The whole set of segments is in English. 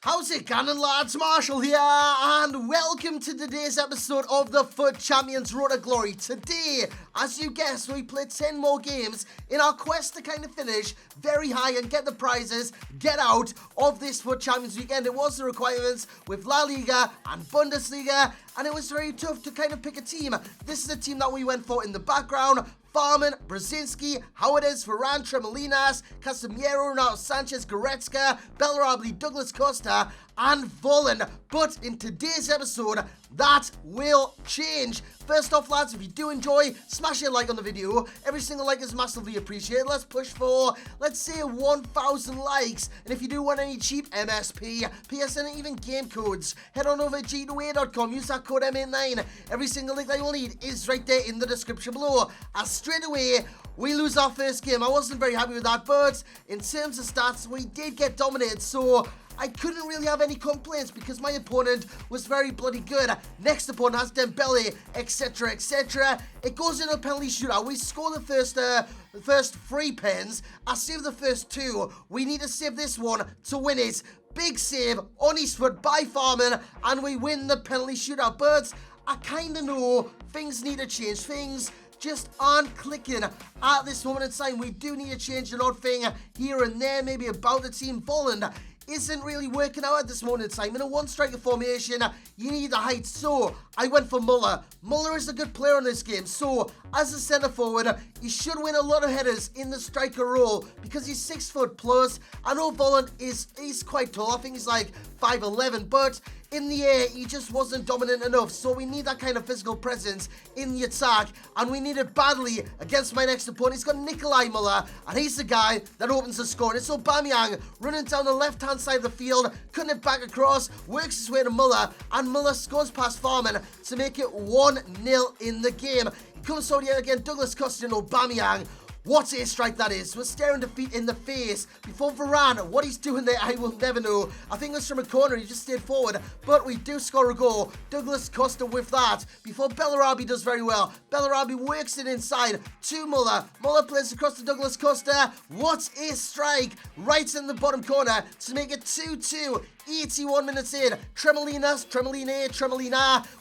How's it going, lads? Marshall here, and welcome to today's episode of the FUT Champions Road to Glory. Today, as you guessed, we played 10 more games in our quest to kind of finish very high and get the prizes, get out of this FUT Champions weekend. It was the requirements with La Liga and Bundesliga, and it was very tough to kind of pick a team. This is a team that we went for in the background. Farman, Brzezinski, Howardez, Varane, Tremolinas, Casemiro, Renato Sanchez, Goretzka, Bellarabi, Douglas Costa, and Volland. But in today's episode, that will change. First off, lads, if you do enjoy, smash a like on the video. Every single like is massively appreciated. Let's push for, let's say, 1,000 likes. And if you do want any cheap MSP, PSN, and even game codes, head on over to g2a.com. Use that code M89. Every single link that you'll need is right there in the description below. As straight away, we lose our first game. I wasn't very happy with that, but in terms of stats, we did get dominated, so I couldn't really have any complaints because my opponent was very bloody good. Next opponent has Dembele, etc, etc. It goes into a penalty shootout. We score the first 3 pens. I save the first 2. We need to save this one to win it. Big save on his foot by Farman, and we win the penalty shootout. But I kind of know things need to change. Things just aren't clicking at this moment in time. We do need to change an odd thing here and there, maybe about the team. Volland isn't really working out at this moment in time. In a one-striker formation, you need the height, so I went for Muller. Muller is a good player in this game, so as a centre-forward, he should win a lot of headers in the striker role because he's 6 foot plus. I know Volland he's quite tall. I think he's like 5'11", but in the air, he just wasn't dominant enough, so we need that kind of physical presence in the attack, and we need it badly against my next opponent. He's got Nikolai Muller, and he's the guy that opens the score. And it's Aubameyang running down the left-hand side of the field, cutting it back across, works his way to Muller, and Muller scores past Farman to make it 1-0 in the game. He comes out yet again, Douglas Costa and Aubameyang. What a strike that is. We're staring defeat in the face before Varane. What he's doing there, I will never know. I think it was from a corner. He just stayed forward. But we do score a goal. Douglas Costa with that before Bellarabi does very well. Bellarabi works it inside to Muller. Muller plays across to Douglas Costa. What a strike. Right in the bottom corner to make it 2-2. 81 minutes in. Tremolina,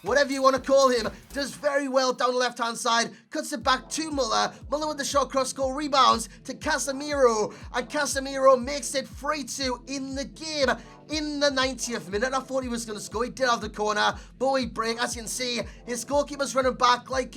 whatever you want to call him, does very well down the left-hand side. Cuts it back to Muller. Muller with the short cross goal, rebounds to Casemiro. And Casemiro makes it 3-2 in the game. In the 90th minute, I thought he was going to score. He did have the corner, but we break. As you can see, his goalkeeper's running back like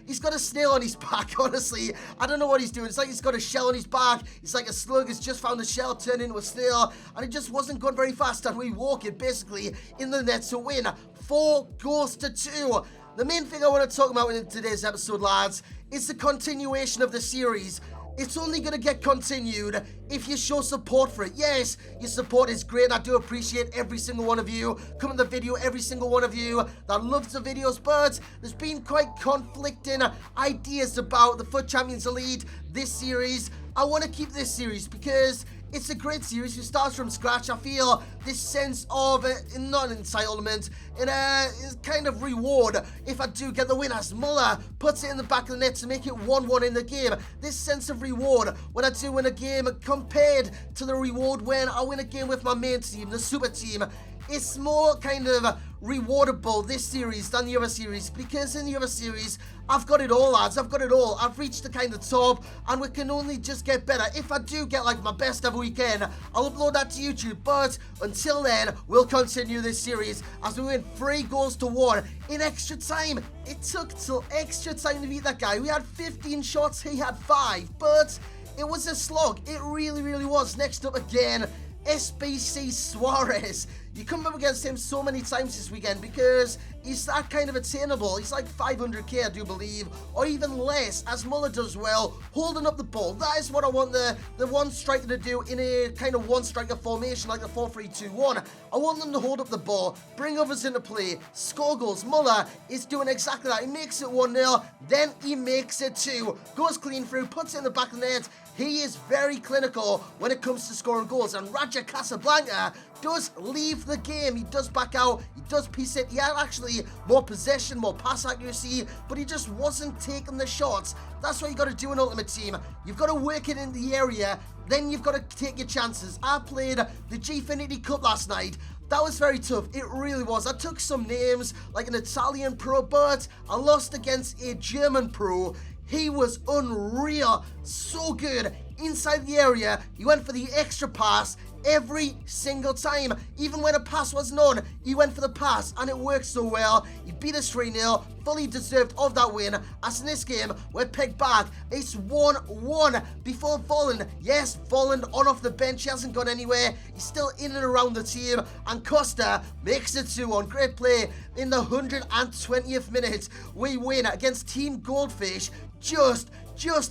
he's got a snail on his back, honestly. I don't know what he's doing. It's like he's got a shell on his back. It's like a slug has just found a shell, turned into a snail, and it just wasn't going very fast, and we walk it basically in the net to win 4-2. The main thing I want to talk about in today's episode, lads, is the continuation of the series. It's only going to get continued if you show support for it. Yes, your support is great. I do appreciate every single one of you. Come in the video, every single one of you that loves the videos. But there's been quite conflicting ideas about the FUT Champions Elite, this series. I want to keep this series because it's a great series. It starts from scratch. I feel this sense of not entitlement, and kind of reward if I do get the win, as Muller puts it in the back of the net to make it 1-1 in the game. This sense of reward when I do win a game compared to the reward when I win a game with my main team, the super team. It's more kind of rewardable, this series, than the other series, because in the other series, I've got it all, lads. I've got it all. I've reached the kind of top, and we can only just get better. If I do get like my best ever weekend, I'll upload that to YouTube. But until then, we'll continue this series as we win 3-1 in extra time. It took till extra time to beat that guy. We had 15 shots, he had 5, but it was a slog. It really, really was. Next up again, SBC Suarez. You come up against him so many times this weekend because he's that kind of attainable. He's like 500k, I do believe, or even less, as Muller does well, holding up the ball. That is what I want the one striker to do in a kind of one striker formation like the 4-3-2-1. I want them to hold up the ball, bring others into play, score goals. Muller is doing exactly that. He makes it 1-0, then he makes it 2, goes clean through, puts it in the back of the net. He is very clinical when it comes to scoring goals, and Raja Casablanca does leave the game. He does back out, he does piece it. He had actually more possession, more pass accuracy, but he just wasn't taking the shots. That's what you got to do in Ultimate Team. You've got to work it in the area then you've got to take your chances. I played the Gfinity Cup last night. That was very tough, it really was. I took some names, like an Italian pro, but I lost against a German pro. He was unreal, so good. Inside the area, he went for the extra pass every single time. Even when a pass wasn't on, he went for the pass, and it worked so well. He beat us 3-0, fully deserved of that win. As in this game, we're pegged back. It's 1-1 before Volland. Yes, Volland on off the bench, he hasn't gone anywhere. He's still in and around the team, and Costa makes it 2-1. Great play in the 120th minute. We win against Team Goldfish.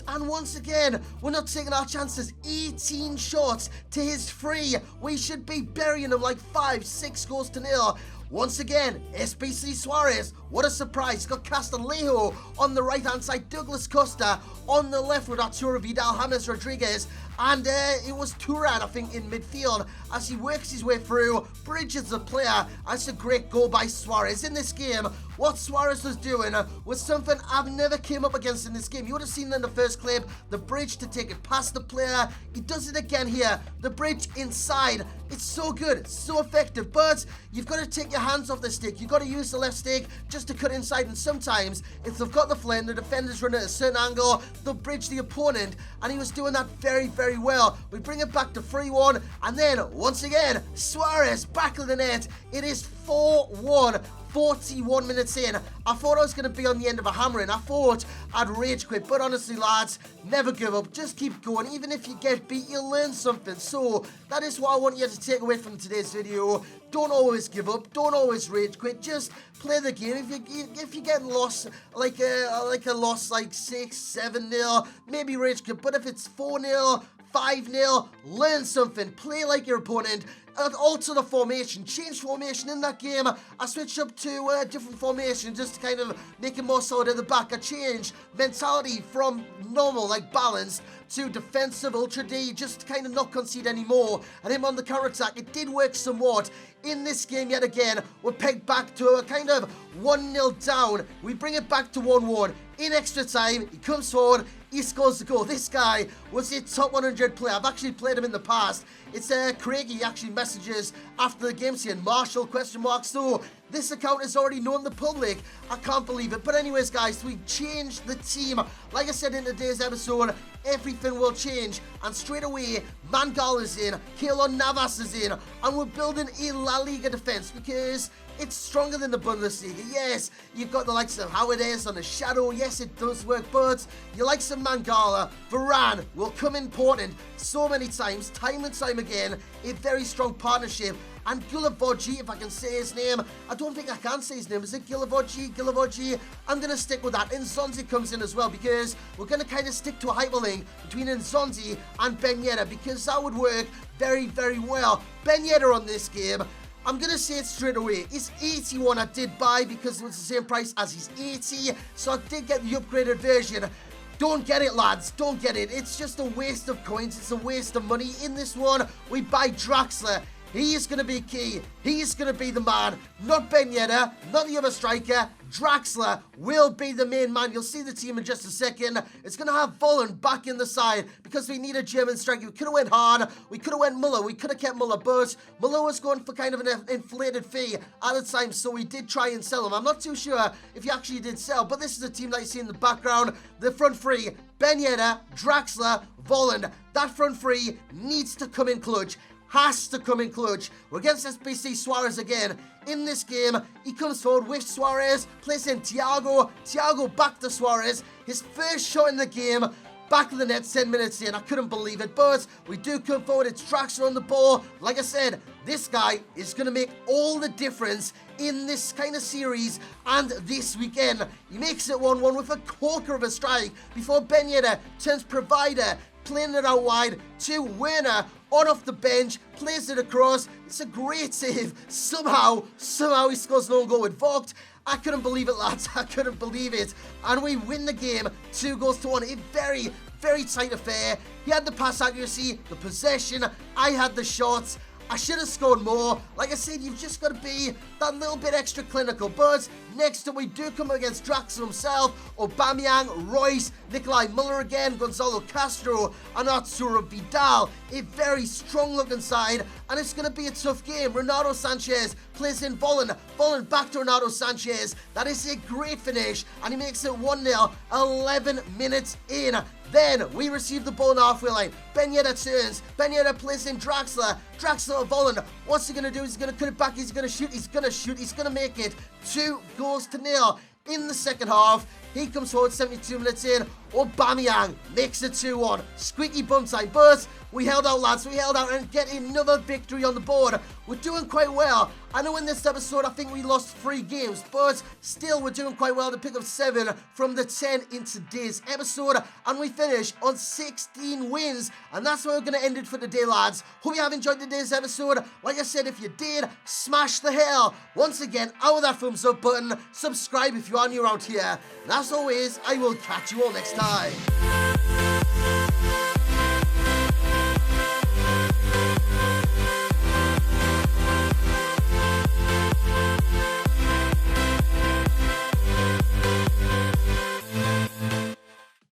And once again, we're not taking our chances. 18 shots to his 3. We should be burying him like 5-6 goals to nil. Once again, SBC Suarez, what a surprise. He's got Castillejo on the right-hand side, Douglas Costa on the left with Arturo Vidal, James Rodriguez, and it was Turan, I think, in midfield as he works his way through, bridges the player. That's a great goal by Suarez. In this game, what Suarez was doing was something I've never came up against in this game. You would have seen in the first clip, the bridge to take it past the player. He does it again here, the bridge inside. It's so good, it's so effective, but you've got to take your hands off the stick. You've got to use the left stick just to cut inside, and sometimes if they've got the flame, the defenders run at a certain angle, they'll bridge the opponent, and he was doing that very, very well. We bring it back to 3-1, and then once again, Suarez back of the net. It is 4-1. 41 minutes in. I thought I was going to be on the end of a hammering. I thought I'd rage quit, but honestly, lads, never give up. Just keep going. Even if you get beat, you'll learn something. So that is what I want you to take away from today's video. Don't always give up. Don't always rage quit. Just play the game. If you get lost like a loss like 6-7-0, maybe rage quit. But if it's 4-0, 5-0, learn something. Play like your opponent. Alter the formation, change formation in that game. I switched up to a different formation just to kind of make it more solid at the back. I changed mentality from normal, like balanced, to defensive Ultra D, just to kind of not concede anymore. And him on the counter attack, it did work somewhat. In this game yet again, we're pegged back to a kind of 1-0 down. We bring it back to 1-1. In extra time, he comes forward, he scores the goal. This guy was a top 100 player. I've actually played him in the past. It's Craig, he actually messages after the game saying Marshall ? So this account is already known the public. I can't believe it. But anyways, guys, we changed the team. Like I said in today's episode, everything will change. And straight away, Mangal is in, Keylor Navas is in, and we're building a La Liga defense because it's stronger than the Bundesliga. Yes, you've got the likes of Howard Ayers on the shadow. Yes, it does work, but you like some Mangala. Varane will come important so many times, time and time again. A very strong partnership. And Gulavogi, if I can say his name, I don't think I can say his name. Is it Gulavogi? I'm going to stick with that. Nzonzi comes in as well because we're going to kind of stick to a hyperlink between Nzonzi and Ben Yedder because that would work very, very well. Ben Yedder on this game, I'm going to say it straight away. It's 81 I did buy because it was the same price as his 80. So I did get the upgraded version. Don't get it, lads. Don't get it. It's just a waste of coins. It's a waste of money. In this one, we buy Draxler. He is going to be key. He is going to be the man. Not Ben Yedder, not the other striker. Draxler will be the main man. You'll see the team in just a second. It's going to have Volland back in the side because we need a German striker. We could have went hard. We could have went Muller. We could have kept Muller, but Muller was going for kind of an inflated fee at the time, so we did try and sell him. I'm not too sure if he actually did sell, but this is a team that you see in the background. The front three, Ben Yedder, Draxler, Volland. That front three needs to come in clutch. Has to come in clutch. We're against SBC Suarez again. In this game, he comes forward with Suarez, plays in Thiago. Thiago back to Suarez. His first shot in the game. Back of the net, 10 minutes in. I couldn't believe it, but we do come forward. It's Draxler on the ball. Like I said, this guy is going to make all the difference in this kind of series and this weekend. He makes it 1-1 with a corker of a strike before Ben Yedder turns provider, playing it out wide to Werner on off the bench, plays it across. It's a great save. Somehow he scores an own goal with Vogt. I couldn't believe it, lads. I couldn't believe it. And we win the game 2-1. A very, very tight affair. He had the pass accuracy, the possession. I had the shots. I should have scored more. Like I said, you've just got to be that little bit extra clinical. But next up, we do come up against Draxler himself, Aubameyang, Royce, Nikolai Muller again, Gonzalo Castro, and Arturo Vidal. A very strong-looking side, and it's going to be a tough game. Renato Sanchez plays in Volland. Volland back to Renato Sanchez. That is a great finish, and he makes it 1-0, 11 minutes in. Then we receive the ball in the halfway line. Ben Yedder turns. Ben Yedder plays in Draxler. Draxler to Volland. What's he going to do? He's going to cut it back. He's going to shoot. He's going to shoot. He's going to make it 2-0 in the second half. He comes forward 72 minutes in. Aubameyang makes it 2-1. Squeaky bum time. But we held out, lads. We held out and get another victory on the board. We're doing quite well. I know in this episode, I think we lost 3 games, but still we're doing quite well to pick up 7 from the 10 in today's episode, and we finish on 16 wins, and that's where we're going to end it for today, lads. Hope you have enjoyed today's episode. Like I said, if you did, smash the hell once again out of that thumbs up button. Subscribe if you are new around here, and as always, I will catch you all next time.